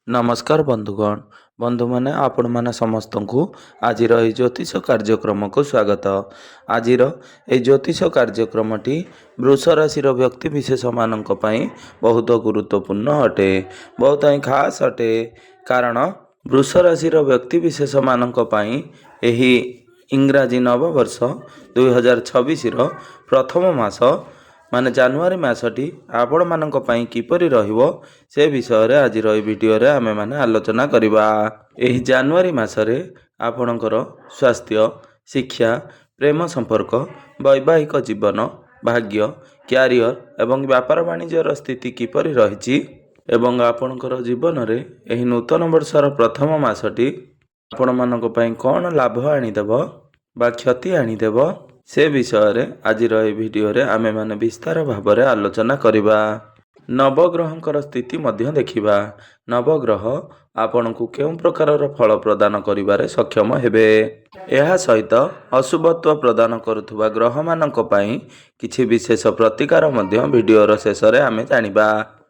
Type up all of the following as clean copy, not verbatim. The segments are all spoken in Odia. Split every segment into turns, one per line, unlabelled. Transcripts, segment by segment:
नमस्कार बंधुगण बंधु मैंने आपण मैंने समस्त को आज ज्योतिष कार्यक्रम को स्वागत। आज ज्योतिष कार्यक्रमटी वृष राशि व्यक्ति विशेष मान बहुत गुरुत्वपूर्ण अटे, बहुत ही खास अटे। कारण वृष राशि व्यक्ति विशेष मान इंग्राजी नववर्ष 2026 प्रथम मास माने जानुआरी मासटी आपण मानक पई किपरि रहिबो से विषय रे आज वीडियो रे आमे माने आलोचना करिबा। एही जानुआरी मासरे आपणकर स्वास्थ्य, शिक्षा, प्रेम संपर्क, वैवाहिक जीवन, भाग्य, क्यारियर एवं व्यापार वाणिज्यर स्थिति किपरि रहिछि एवं आपणकर जीवन रे एही नूतन वर्षर प्रथम मासटी आपण मानक पई कोन लाभ आनिदेबो बा क्षति आनिदेबो से विषय रे आज वीडियो रे आमे माने विस्तार भाव रे आलोचना करिबा। नवग्रहंकर स्थिति मध्य देखिबा। नवग्रह आपनकु केउं प्रकारर फल प्रदान करिबारे सक्षम हेबे। एहा सहित अशुभत्व प्रदान करुथुबा ग्रह मानक पई किछि विशेष प्रतिकार मध्य वीडियो रो शेष रे आमे जानिबा।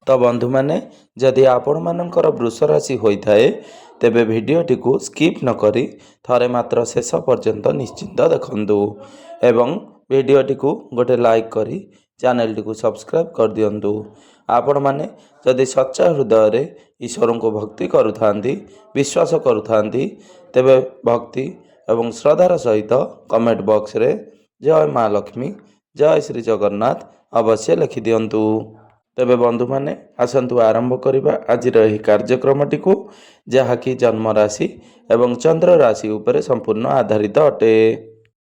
तो बंधु माने जदि आपण मानकर वृष राशि होइथाए तेबे वीडियोटी को स्किप न करी थरे मात्र शेष पर्यंत निश्चिंत देखंतु एवं वीडियोटी को गोटे लाइक करी चैनल टी को सब्सक्राइब कर दियंतु। आपण माने जदि सच्चा हृदय रे ईश्वर को भक्ति करुथांती, विश्वास करुथांती तेबे भक्ति एवं श्रद्धार सहित कमेंट बॉक्स रे जय माँ लक्ष्मी, जय श्री जगन्नाथ अवश्य लिखि दियंतु। तेबे बंधु माने आसंतु आरंभ करिबा आज रही कार्यक्रमटी को, जहाँकि जन्म राशि एवं चंद्र राशि उपरे संपूर्ण आधारित अटे।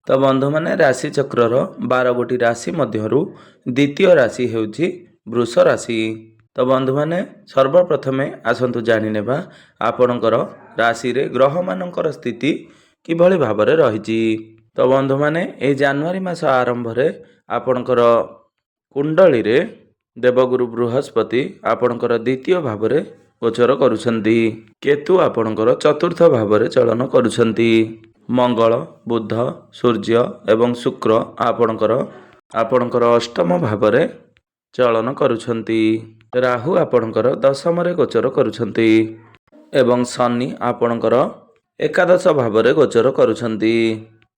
तो बंधु माने राशि चक्रर 12 गोटी राशि मध्यरु द्वितीय राशि हेउछि वृष राशि। तो बंधु माने सर्वप्रथमे आसंतु जानि नेबा आपणकर राशि रे ग्रह मानकर स्थिति किभଳି भाबरे रहिछि। तो बंधु माने ए जनवरी मास आरंभ रे आपणकर कुंडली रे देवगुरु बृहस्पति आपणकर द्वितीय भावरे गोचर करुछंती। केतु आपणकर चतुर्थ भावरे चलन करुछंती। मंगल, बुध, सूर्य एवं शुक्र आपणकर अष्टम भावरे चलन करुछंती। राहु आपणकर दशम रे गोचर करुछंती एवं शनि आपणकर एकादश भावरे गोचर करुछंती।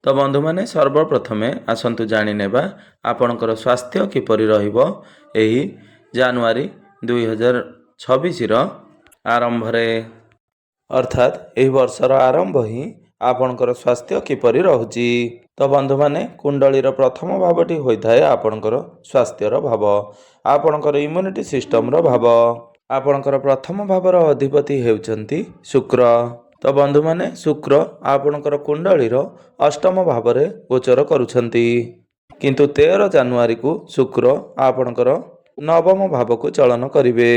तो बंधु माने सर्वप्रथमे आसंतु जानि नेबा आपणकर स्वास्थ्य किपरि रहिबो एही जानुआरी 2026 रो आरंभ रे, अर्थात एही वर्षर आरंभ ही आपणकर स्वास्थ्य किपरि रहुछि। तो बंधु माने कुंडलीर प्रथम भावटी होइथाय आपणकर स्वास्थ्यर भाव, आपणकर इम्यूनिटी सिस्टम रो भाव। आपणकर प्रथम भावर अधिपति हेउचंती शुक्र। तो बंधु माने शुक्र आपणकर कुंडलीर अष्टम भावरे गोचर करुछंती, किंतु 13 जानुआरी को शुक्र आपणकर नवम भाव को चलन करिवे।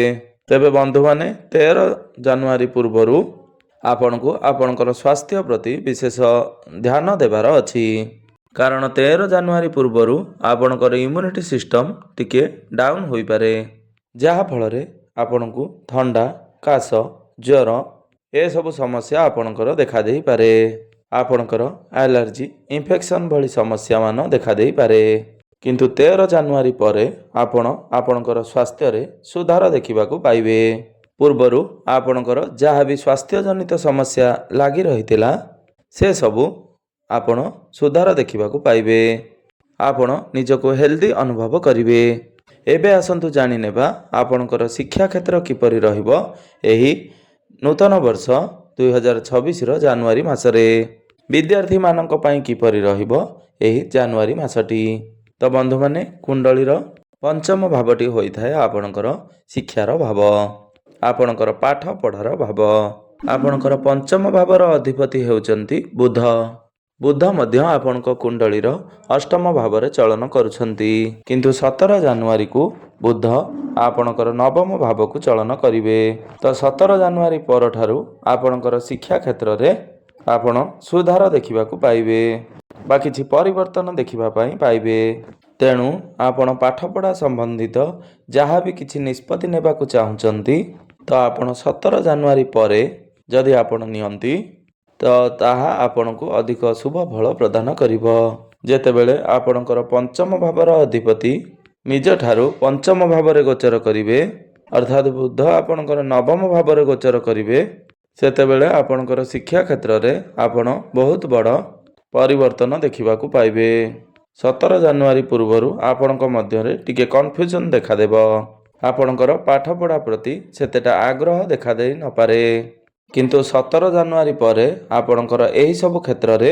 तेबे बंधु माने 13 जानुआरी पूर्वरु आपणको आपणकर स्वास्थ्य प्रति विशेष ध्यान देबार अछि। कारण 13 जानुआरी पूर्वरु आपणकर इम्यूनिटी सिस्टम टिके डाउन होई पारे, जहा फलरे आपणको ठंडा, काश, ज्वर ए सब समस्या आपणकर देखा देई पारे। आपणकर एलर्जी, इन्फेक्शन भली समस्या मान देखा देई पारे। किंतु 13 जानुआरी परे आपणकर स्वास्थ्य रे सुधार देखिबाकू पाइबे। पूर्वरु आपणकर जहाँ भी स्वास्थ्य जनित समस्या लागी रहितिला से सबु आपण सुधार देखिबाकू पाइबे। आपण निजको हेल्दी अनुभव करिवे। एबे आसंतु जानि नेबा आपणकर शिक्षा क्षेत्र किपरि रहिबो एही नूतन वर्ष 2026 रो जानुआरी मासरे। विद्यार्थी मानक पई किपरि रहिबो एही जानुआरी मासटी। तो बंधु माने कुंडलीर पंचम भावटी होइथाय आपणकर शिक्षार भाव, आपणकर पाठ पढ़ार भाव। आपणकर पंचम भावर अधिपति हेउचंती बुध। बुध मध्य आपणक कुंडलीर अष्टम भावरे चलन करुछंती, किंतु 17 जानुआरी को बुध आपणकर नवम भाव को चलन करिवे। तो 17 जानुआरी पर ठारू आपणकर शिक्षा क्षेत्र रे आपण सुधार देखिबाकू पाइबे बा किछि परिवर्तन देखिबा पई पाइबे। तेणु आपण पाठपढ़ा संबंधित जहाँ भी किछि निष्पत्ति नेबाकू चाहुचंती तो आपण 17 जानुआरी परे जदि आपण नियंती तो ताहा आपणको अधिक शुभ फल प्रदान करिवो। जेतेबेले आपणकर पंचम भावर अधिपति निज ठारू पंचम भावरे गोचर करिवे ଅର୍ଥାତ୍ ବୁଧ ଆପଣଙ୍କର ନବମ ଭାବରେ ଗୋଚର କରିବେ, ସେତେବେଳେ ଆପଣଙ୍କର ଶିକ୍ଷା କ୍ଷେତ୍ରରେ ଆପଣ ବହୁତ ବଡ଼ ପରିବର୍ତ୍ତନ ଦେଖିବାକୁ ପାଇବେ। 17 ଜାନୁଆରୀ ପୂର୍ବରୁ ଆପଣଙ୍କ ମଧ୍ୟରେ ଟିକେ କନଫ୍ୟୁଜନ୍ ଦେଖାଦେବ। ଆପଣଙ୍କର ପାଠପଢ଼ା ପ୍ରତି ସେତେଟା ଆଗ୍ରହ ଦେଖାଦେଇ ନପାରେ, କିନ୍ତୁ 17 ଜାନୁଆରୀ ପରେ ଆପଣଙ୍କର ଏହିସବୁ କ୍ଷେତ୍ରରେ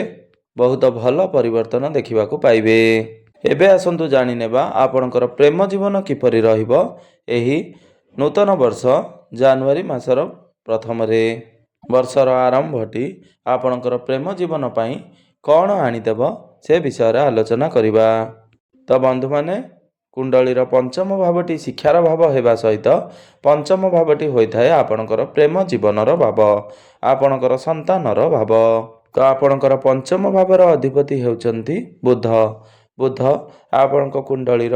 ବହୁତ ଭଲ ପରିବର୍ତ୍ତନ ଦେଖିବାକୁ ପାଇବେ। ଏବେ ଆସନ୍ତୁ ଜାଣିନେବା ଆପଣଙ୍କର ପ୍ରେମ ଜୀବନ କିପରି ରହିବ ଏହି ନୂତନ ବର୍ଷ ଜାନୁଆରୀ ମାସର ପ୍ରଥମରେ। ବର୍ଷର ଆରମ୍ଭଟି ଆପଣଙ୍କର ପ୍ରେମ ଜୀବନ ପାଇଁ କ'ଣ ଆଣିଦେବ ସେ ବିଷୟରେ ଆଲୋଚନା କରିବା। ତ ବନ୍ଧୁମାନେ, କୁଣ୍ଡଳୀର ପଞ୍ଚମ ଭାବଟି ଶିକ୍ଷାର ଭାବ ହେବା ସହିତ ପଞ୍ଚମ ଭାବଟି ହୋଇଥାଏ ଆପଣଙ୍କର ପ୍ରେମ ଜୀବନର ଭାବ, ଆପଣଙ୍କର ସନ୍ତାନର ଭାବ। ତ ଆପଣଙ୍କର ପଞ୍ଚମ ଭାବର ଅଧିପତି ହେଉଛନ୍ତି ବୁଧ। ବୁଧ ଆପଣଙ୍କ କୁଣ୍ଡଳୀର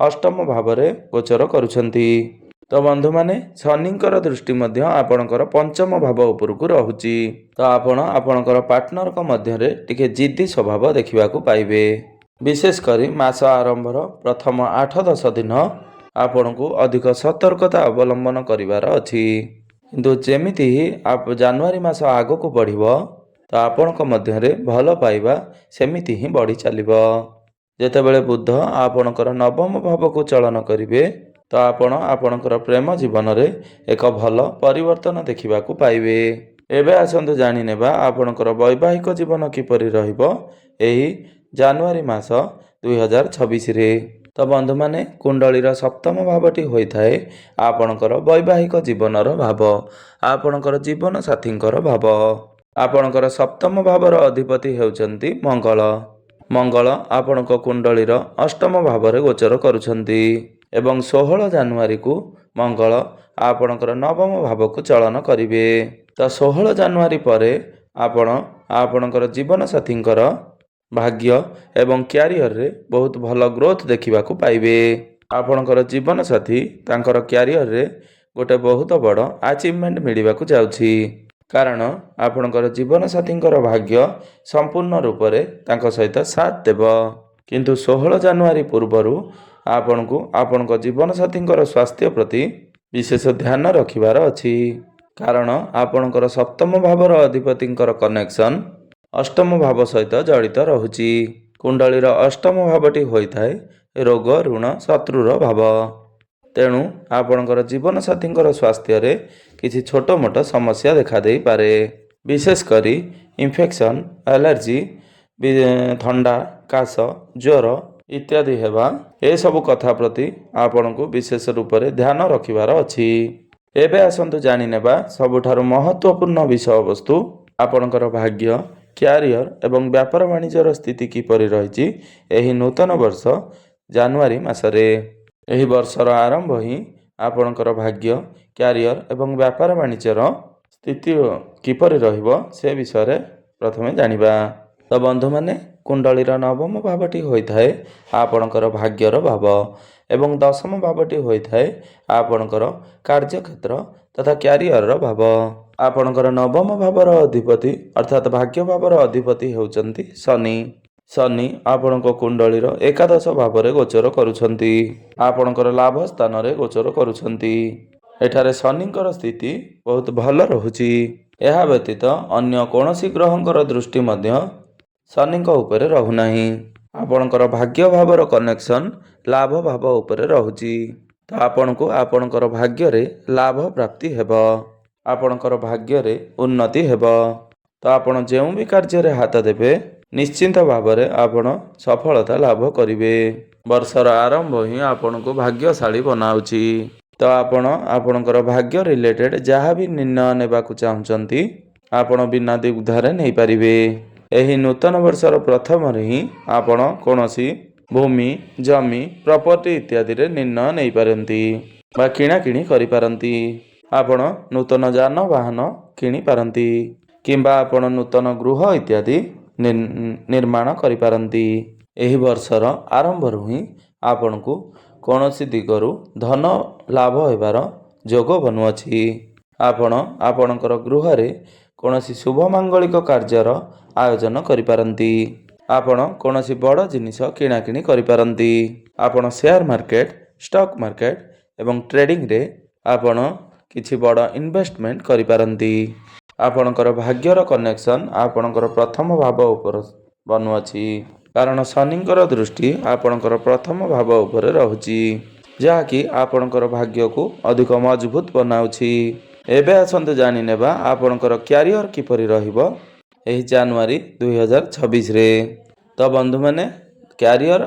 ଅଷ୍ଟମ ଭାବରେ ଗୋଚର କରୁଛନ୍ତି। ତ ବନ୍ଧୁମାନେ, ଶନିଙ୍କର ଦୃଷ୍ଟି ମଧ୍ୟ ଆପଣଙ୍କର ପଞ୍ଚମ ଭାବ ଉପରକୁ ରହୁଛି। ତ ଆପଣ ଆପଣଙ୍କର ପାର୍ଟନରଙ୍କ ମଧ୍ୟରେ ଟିକେ ଜିଦ୍ଦି ସ୍ୱଭାବ ଦେଖିବାକୁ ପାଇବେ। ବିଶେଷ କରି ମାସ ଆରମ୍ଭର ପ୍ରଥମ 8-10 ଦିନ ଆପଣଙ୍କୁ ଅଧିକ ସତର୍କତା ଅବଲମ୍ବନ କରିବାର ଅଛି। କିନ୍ତୁ ଯେମିତି ହିଁ ଜାନୁଆରୀ ମାସ ଆଗକୁ ବଢ଼ିବ, ତ ଆପଣଙ୍କ ମଧ୍ୟରେ ଭଲ ପାଇବା ସେମିତି ହିଁ ବଢ଼ି ଚାଲିବ। ଯେତେବେଳେ ବୁଧ ଆପଣଙ୍କର ନବମ ଭାବକୁ ଚଳନ କରିବେ, ତ ଆପଣ ଆପଣଙ୍କର ପ୍ରେମ ଜୀବନରେ ଏକ ଭଲ ପରିବର୍ତ୍ତନ ଦେଖିବାକୁ ପାଇବେ। ଏବେ ଆସନ୍ତୁ ଜାଣିନେବା ଆପଣଙ୍କର ବୈବାହିକ ଜୀବନ କିପରି ରହିବ ଏହି ଜାନୁଆରୀ ମାସ 2026ରେ। ତ ବନ୍ଧୁମାନେ, କୁଣ୍ଡଳୀର ସପ୍ତମ ଭାବଟି ହୋଇଥାଏ ଆପଣଙ୍କର ବୈବାହିକ ଜୀବନର ଭାବ, ଆପଣଙ୍କର ଜୀବନ ସାଥୀଙ୍କର ଭାବ। ଆପଣଙ୍କର ସପ୍ତମ ଭାବର ଅଧିପତି ହେଉଛନ୍ତି ମଙ୍ଗଳ। ମଙ୍ଗଳ ଆପଣଙ୍କ କୁଣ୍ଡଳୀର ଅଷ୍ଟମ ଭାବରେ ଗୋଚର କରୁଛନ୍ତି ଏବଂ 16 ଜାନୁଆରୀକୁ ମଙ୍ଗଳ ଆପଣଙ୍କର ନବମ ଭାବକୁ ଚଳନ କରିବେ। ତ 16 ଜାନୁଆରୀ ପରେ ଆପଣ ଆପଣଙ୍କର ଜୀବନସାଥୀଙ୍କର ଭାଗ୍ୟ ଏବଂ କ୍ୟାରିୟରରେ ବହୁତ ଭଲ ଗ୍ରୋଥ୍ ଦେଖିବାକୁ ପାଇବେ। ଆପଣଙ୍କର ଜୀବନସାଥୀ ତାଙ୍କର କ୍ୟାରିୟରରେ ଗୋଟେ ବହୁତ ବଡ଼ ଆଚିଭମେଣ୍ଟ ମିଳିବାକୁ ଯାଉଛି, କାରଣ ଆପଣଙ୍କର ଜୀବନସାଥୀଙ୍କର ଭାଗ୍ୟ ସମ୍ପୂର୍ଣ୍ଣ ରୂପରେ ତାଙ୍କ ସହିତ ସାଥ ଦେବ। କିନ୍ତୁ 16 ଜାନୁଆରୀ ପୂର୍ବରୁ ଆପଣଙ୍କୁ ଆପଣଙ୍କ ଜୀବନସାଥୀଙ୍କର ସ୍ୱାସ୍ଥ୍ୟ ପ୍ରତି ବିଶେଷ ଧ୍ୟାନ ରଖିବାର ଅଛି, କାରଣ ଆପଣଙ୍କର ସପ୍ତମ ଭାବର ଅଧିପତିଙ୍କର କନେକ୍ସନ୍ ଅଷ୍ଟମ ଭାବ ସହିତ ଜଡ଼ିତ ରହୁଛି। କୁଣ୍ଡଳୀର ଅଷ୍ଟମ ଭାବଟି ହୋଇଥାଏ ରୋଗ, ଋଣ, ଶତ୍ରୁର ଭାବ। ତେଣୁ ଆପଣଙ୍କର ଜୀବନସାଥୀଙ୍କର ସ୍ୱାସ୍ଥ୍ୟରେ କିଛି ଛୋଟ ମୋଟ ସମସ୍ୟା ଦେଖାଦେଇପାରେ। ବିଶେଷ କରି ଇନଫେକ୍ସନ୍, ଆଲର୍ଜି, ଥଣ୍ଡା, କାଶ, ଜ୍ୱର ଇତ୍ୟାଦି ହେବା, ଏସବୁ କଥା ପ୍ରତି ଆପଣଙ୍କୁ ବିଶେଷ ରୂପରେ ଧ୍ୟାନ ରଖିବାର ଅଛି। ଏବେ ଆସନ୍ତୁ ଜାଣିନେବା ସବୁଠାରୁ ମହତ୍ତ୍ୱପୂର୍ଣ୍ଣ ବିଷୟବସ୍ତୁ ଆପଣଙ୍କର ଭାଗ୍ୟ, କ୍ୟାରିୟର ଏବଂ ବ୍ୟାପାର ବାଣିଜ୍ୟର ସ୍ଥିତି କିପରି ରହିଛି ଏହି ନୂତନ ବର୍ଷ ଜାନୁଆରୀ ମାସରେ। ଏହି ବର୍ଷର ଆରମ୍ଭ ହିଁ ଆପଣଙ୍କର ଭାଗ୍ୟ, କ୍ୟାରିୟର ଏବଂ ବ୍ୟାପାର ବାଣିଜ୍ୟର ସ୍ଥିତି କିପରି ରହିବ ସେ ବିଷୟରେ ପ୍ରଥମେ ଜାଣିବା। ତ ବନ୍ଧୁମାନେ, କୁଣ୍ଡଳୀର ନବମ ଭାବଟି ହୋଇଥାଏ ଆପଣଙ୍କର ଭାଗ୍ୟର ଭାବ ଏବଂ ଦଶମ ଭାବଟି ହୋଇଥାଏ ଆପଣଙ୍କର କାର୍ଯ୍ୟକ୍ଷେତ୍ର ତଥା କ୍ୟାରିୟରର ଭାବ। ଆପଣଙ୍କର ନବମ ଭାବର ଅଧିପତି ଅର୍ଥାତ୍ ଭାଗ୍ୟ ଭାବର ଅଧିପତି ହେଉଛନ୍ତି ଶନି। ଶନି ଆପଣଙ୍କ କୁଣ୍ଡଳୀର ଏକାଦଶ ଭାବରେ ଗୋଚର କରୁଛନ୍ତି, ଆପଣଙ୍କର ଲାଭ ସ୍ଥାନରେ ଗୋଚର କରୁଛନ୍ତି। ଏଠାରେ ଶନିଙ୍କର ସ୍ଥିତି ବହୁତ ଭଲ ରହୁଛି। ଏହା ବ୍ୟତୀତ ଅନ୍ୟ କୌଣସି ଗ୍ରହଙ୍କର ଦୃଷ୍ଟି ମଧ୍ୟ ଶନିଙ୍କ ଉପରେ ରହୁନାହିଁ। ଆପଣଙ୍କର ଭାଗ୍ୟ ଭାବର କନେକ୍ସନ୍ ଲାଭ ଭାବ ଉପରେ ରହୁଛି, ତ ଆପଣଙ୍କୁ ଆପଣଙ୍କର ଭାଗ୍ୟରେ ଲାଭ ପ୍ରାପ୍ତି ହେବ, ଆପଣଙ୍କର ଭାଗ୍ୟରେ ଉନ୍ନତି ହେବ। ତ ଆପଣ ଯେଉଁ ବି କାର୍ଯ୍ୟରେ ହାତ ଦେବେ ନିଶ୍ଚିନ୍ତ ଭାବରେ ଆପଣ ସଫଳତା ଲାଭ କରିବେ। ବର୍ଷର ଆରମ୍ଭ ହିଁ ଆପଣଙ୍କୁ ଭାଗ୍ୟଶାଳୀ ବନାଉଛି। ତ ଆପଣ ଆପଣଙ୍କର ଭାଗ୍ୟ ରିଲେଟେଡ୍ ଯାହା ବି ନିର୍ଣ୍ଣୟ ନେବାକୁ ଚାହୁଁଛନ୍ତି ଆପଣ ବିନା ଦ୍ୱିଧାରେ ନେଇପାରିବେ। ଏହି ନୂତନ ବର୍ଷର ପ୍ରଥମରେ ହିଁ ଆପଣ କୌଣସି ଭୂମି, ଜମି, ପ୍ରପର୍ଟି ଇତ୍ୟାଦିରେ ନିର୍ଣ୍ଣୟ ନେଇପାରନ୍ତି ବା କିଣାକିଣି କରିପାରନ୍ତି। ଆପଣ ନୂତନ ଯାନବାହନ କିଣିପାରନ୍ତି କିମ୍ବା ଆପଣ ନୂତନ ଗୃହ ଇତ୍ୟାଦି ନିର୍ମାଣ କରିପାରନ୍ତି। ଏହି ବର୍ଷର ଆରମ୍ଭରୁ ହିଁ ଆପଣଙ୍କୁ କୌଣସି ଦିଗରୁ ଧନ ଲାଭ ହେବାର ଯୋଗ ବନୁଅଛି। ଆପଣ ଆପଣଙ୍କର ଗୃହରେ କୌଣସି ଶୁଭ ମାଙ୍ଗଳିକ କାର୍ଯ୍ୟର ଆୟୋଜନ କରିପାରନ୍ତି। ଆପଣ କୌଣସି ବଡ଼ ଜିନିଷ କିଣାକିଣି କରିପାରନ୍ତି। ଆପଣ ସେୟାର ମାର୍କେଟ, ଷ୍ଟକ୍ ମାର୍କେଟ ଏବଂ ଟ୍ରେଡିଂରେ ଆପଣ କିଛି ବଡ଼ ଇନଭେଷ୍ଟମେଣ୍ଟ କରିପାରନ୍ତି। ଆପଣଙ୍କର ଭାଗ୍ୟର କନେକ୍ସନ୍ ଆପଣଙ୍କର ପ୍ରଥମ ଭାବ ଉପରେ ବନୁଅଛି, କାରଣ ଶନିଙ୍କର ଦୃଷ୍ଟି ଆପଣଙ୍କର ପ୍ରଥମ ଭାବ ଉପରେ ରହୁଛି, ଯାହାକି ଆପଣଙ୍କର ଭାଗ୍ୟକୁ ଅଧିକ ମଜବୁତ ବନାଉଛି। ଏବେ ଆସନ୍ତୁ ଜାଣିନେବା ଆପଣଙ୍କର କ୍ୟାରିୟର କିପରି ରହିବ ଏହି ଜାନୁଆରୀ 2026ରେ। ତ ବନ୍ଧୁମାନେ, କ୍ୟାରିୟର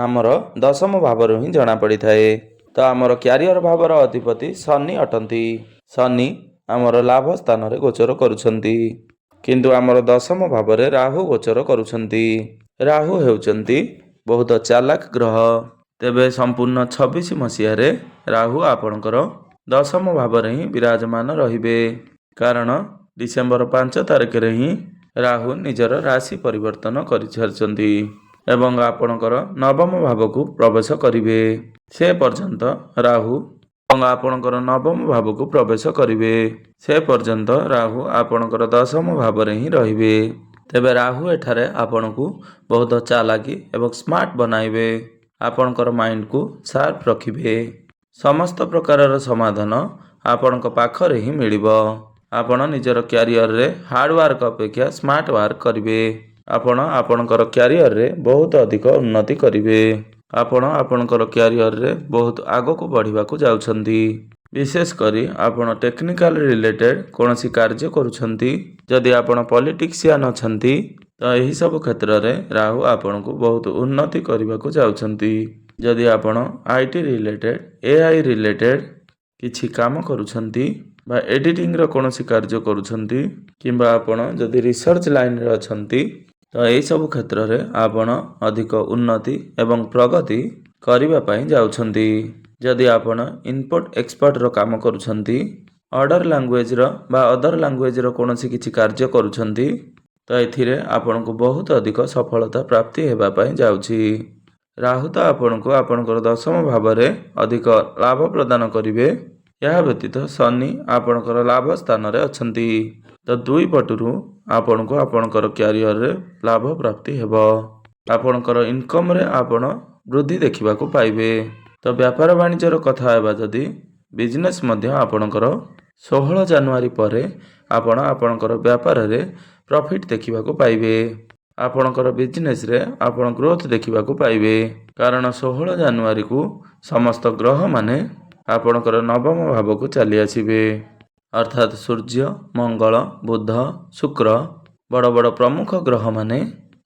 ଆମର ଦଶମ ଭାବରୁ ହିଁ ଜଣାପଡ଼ିଥାଏ। ତ ଆମର କ୍ୟାରିୟର ଭାବର ଅଧିପତି ଶନି ଅଟନ୍ତି। ଶନି ଆମର ଲାଭ ସ୍ଥାନରେ ଗୋଚର କରୁଛନ୍ତି, କିନ୍ତୁ ଆମର ଦଶମ ଭାବରେ ରାହୁ ଗୋଚର କରୁଛନ୍ତି। ରାହୁ ହେଉଛନ୍ତି ବହୁତ ଚାଲାକ ଗ୍ରହ। ତେବେ ସମ୍ପୂର୍ଣ୍ଣ 26 ମସିହାରେ ରାହୁ ଆପଣଙ୍କର ଦଶମ ଭାବରେ ହିଁ ବିରାଜମାନ ରହିବେ, କାରଣ ଡିସେମ୍ବର 5 ତାରିଖରେ ହିଁ ରାହୁ ନିଜର ରାଶି ପରିବର୍ତ୍ତନ କରିସାରିଛନ୍ତି ଏବଂ ଆପଣଙ୍କର ନବମ ଭାବକୁ ପ୍ରବେଶ କରିବେ। ସେ ପର୍ଯ୍ୟନ୍ତ ରାହୁ ଏବଂ ଆପଣଙ୍କର ନବମ ଭାବକୁ ପ୍ରବେଶ କରିବେ, ସେ ପର୍ଯ୍ୟନ୍ତ ରାହୁ ଆପଣଙ୍କର ଦଶମ ଭାବରେ ହିଁ ରହିବେ। ତେବେ ରାହୁ ଏଠାରେ ଆପଣଙ୍କୁ ବହୁତ ଚାଲାକି ଏବଂ ସ୍ମାର୍ଟ ବନାଇବେ। ଆପଣଙ୍କର ମାଇଣ୍ଡକୁ ସାର୍ପ ରଖିବେ। ସମସ୍ତ ପ୍ରକାରର ସମାଧାନ ଆପଣଙ୍କ ପାଖରେ ହିଁ ମିଳିବ। ଆପଣ ନିଜର କ୍ୟାରିୟରରେ ହାର୍ଡ଼ୱାର୍କ ଅପେକ୍ଷା ସ୍ମାର୍ଟ ୱାର୍କ କରିବେ। ଆପଣ ଆପଣଙ୍କର କ୍ୟାରିୟରରେ ବହୁତ ଅଧିକ ଉନ୍ନତି କରିବେ। ଆପଣ ଆପଣଙ୍କର କ୍ୟାରିୟରରେ ବହୁତ ଆଗକୁ ବଢ଼ିବାକୁ ଯାଉଛନ୍ତି। ବିଶେଷ କରି ଆପଣ ଟେକ୍ନିକାଲ ରିଲେଟେଡ୍ କୌଣସି କାର୍ଯ୍ୟ କରୁଛନ୍ତି, ଯଦି ଆପଣ ପଲିଟିକ୍ସିଆନ୍ ଅଛନ୍ତି, ତ ଏହିସବୁ କ୍ଷେତ୍ରରେ ରାହୁ ଆପଣଙ୍କୁ ବହୁତ ଉନ୍ନତି କରିବାକୁ ଯାଉଛନ୍ତି। ଯଦି ଆପଣ IT ରିଲେଟେଡ୍, AI ରିଲେଟେଡ୍ କିଛି କାମ କରୁଛନ୍ତି ବା ଏଡ଼ିଟିଂର କୌଣସି କାର୍ଯ୍ୟ କରୁଛନ୍ତି, କିମ୍ବା ଆପଣ ଯଦି ରିସର୍ଚ୍ଚ ଲାଇନ୍ରେ ଅଛନ୍ତି, ତ ଏହିସବୁ କ୍ଷେତ୍ରରେ ଆପଣ ଅଧିକ ଉନ୍ନତି ଏବଂ ପ୍ରଗତି କରିବା ପାଇଁ ଯାଉଛନ୍ତି। ଯଦି ଆପଣ ଇନପୁଟ୍ ଏକ୍ସପର୍ଟର କାମ କରୁଛନ୍ତି, ଅର୍ଡ଼ର ଲାଙ୍ଗୁଏଜର ବା ଅଦର ଲାଙ୍ଗୁଏଜର କୌଣସି କିଛି କାର୍ଯ୍ୟ କରୁଛନ୍ତି, ତ ଏଥିରେ ଆପଣଙ୍କୁ ବହୁତ ଅଧିକ ସଫଳତା ପ୍ରାପ୍ତି ହେବା ପାଇଁ ଯାଉଛି। ରାହୁ ତ ଆପଣଙ୍କୁ ଆପଣଙ୍କର ଦଶମ ଭାବରେ ଅଧିକ ଲାଭ ପ୍ରଦାନ କରିବେ। ଏହା ବ୍ୟତୀତ ଶନି ଆପଣଙ୍କର ଲାଭ ସ୍ଥାନରେ ଅଛନ୍ତି। ତ ଦୁଇ ପଟରୁ ଆପଣଙ୍କୁ ଆପଣଙ୍କର କ୍ୟାରିୟରରେ ଲାଭ ପ୍ରାପ୍ତି ହେବ। ଆପଣଙ୍କର ଇନକମ୍ରେ ଆପଣ ବୃଦ୍ଧି ଦେଖିବାକୁ ପାଇବେ। ତ ବ୍ୟାପାର ବାଣିଜ୍ୟର କଥା ହେବା ଯଦି, ବିଜନେସ୍ ମଧ୍ୟ ଆପଣଙ୍କର 16 ଜାନୁଆରୀ ପରେ ଆପଣ ଆପଣଙ୍କର ବ୍ୟାପାରରେ ପ୍ରଫିଟ୍ ଦେଖିବାକୁ ପାଇବେ। ଆପଣଙ୍କର ବିଜନେସ୍ରେ ଆପଣ ଗ୍ରୋଥ୍ ଦେଖିବାକୁ ପାଇବେ, କାରଣ 16 ଜାନୁଆରୀକୁ ସମସ୍ତ ଗ୍ରହମାନେ ଆପଣଙ୍କର ନବମ ଭାବକୁ ଚାଲି ଆସିବେ। ଅର୍ଥାତ୍ ସୂର୍ଯ୍ୟ, ମଙ୍ଗଳ, ବୁଧ, ଶୁକ୍ର ବଡ଼ ବଡ଼ ପ୍ରମୁଖ ଗ୍ରହମାନେ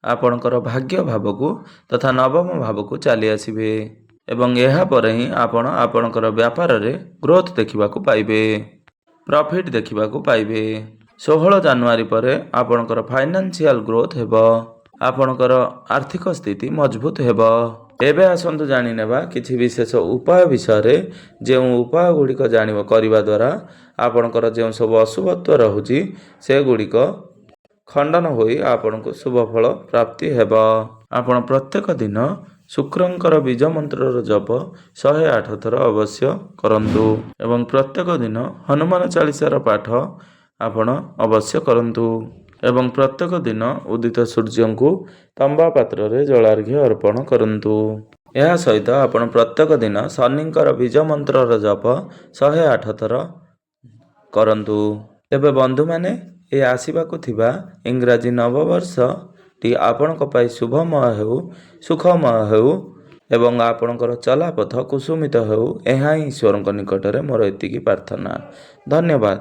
ଆପଣଙ୍କର ଭାଗ୍ୟ ଭାବକୁ ତଥା ନବମ ଭାବକୁ ଚାଲି ଆସିବେ ଏବଂ ଏହାପରେ ହିଁ ଆପଣ ଆପଣଙ୍କର ବ୍ୟାପାରରେ ଗ୍ରୋଥ୍ ଦେଖିବାକୁ ପାଇବେ, ପ୍ରଫିଟ୍ ଦେଖିବାକୁ ପାଇବେ। 16 ଜାନୁଆରୀ ପରେ ଆପଣଙ୍କର ଫାଇନାନ୍ସିଆଲ ଗ୍ରୋଥ୍ ହେବ, ଆପଣଙ୍କର ଆର୍ଥିକ ସ୍ଥିତି ମଜବୁତ ହେବ। ଏବେ ଆସନ୍ତୁ ଜାଣିନେବା କିଛି ବିଶେଷ ଉପାୟ ବିଷୟରେ, ଯେଉଁ ଉପାୟ ଗୁଡ଼ିକ କରିବା ଦ୍ୱାରା ଆପଣଙ୍କର ଯେଉଁ ସବୁ ଅଶୁଭତ୍ୱ ରହୁଛି ସେଗୁଡ଼ିକ ଖଣ୍ଡନ ହୋଇ ଆପଣଙ୍କୁ ଶୁଭଫଳ ପ୍ରାପ୍ତି ହେବ। ଆପଣ ପ୍ରତ୍ୟେକ ଦିନ ଶୁକ୍ରଙ୍କର ବୀଜ ମନ୍ତ୍ରର ଜପ 108 ଥର ଅବଶ୍ୟ କରନ୍ତୁ ଏବଂ ପ୍ରତ୍ୟେକ ଦିନ ହନୁମାନ ଚାଳିଶାର ପାଠ ଆପଣ ଅବଶ୍ୟ କରନ୍ତୁ ଏବଂ ପ୍ରତ୍ୟେକ ଦିନ ଉଦିତ ସୂର୍ଯ୍ୟଙ୍କୁ ତମ୍ବା ପାତ୍ରରେ ଜଳାର୍ଘ୍ୟ ଅର୍ପଣ କରନ୍ତୁ। ଏହା ସହିତ ଆପଣ ପ୍ରତ୍ୟେକ ଦିନ ଶନିଙ୍କର ବୀଜ ମନ୍ତ୍ରର ଜପ 108 ଥର କରନ୍ତୁ। ତେବେ ବନ୍ଧୁମାନେ, ଏ ଆସିବାକୁ ଥିବା ଇଂରାଜୀ ନବବର୍ଷଟି ଆପଣଙ୍କ ପାଇଁ ଶୁଭମୟ ହେଉ, ସୁଖମୟ ହେଉ ଏବଂ ଆପଣଙ୍କର ଚଲାପଥ କୁସୁମିତ ହେଉ, ଏହା ହିଁ ଈଶ୍ୱରଙ୍କ ନିକଟରେ ମୋର ଏତିକି ପ୍ରାର୍ଥନା। ଧନ୍ୟବାଦ।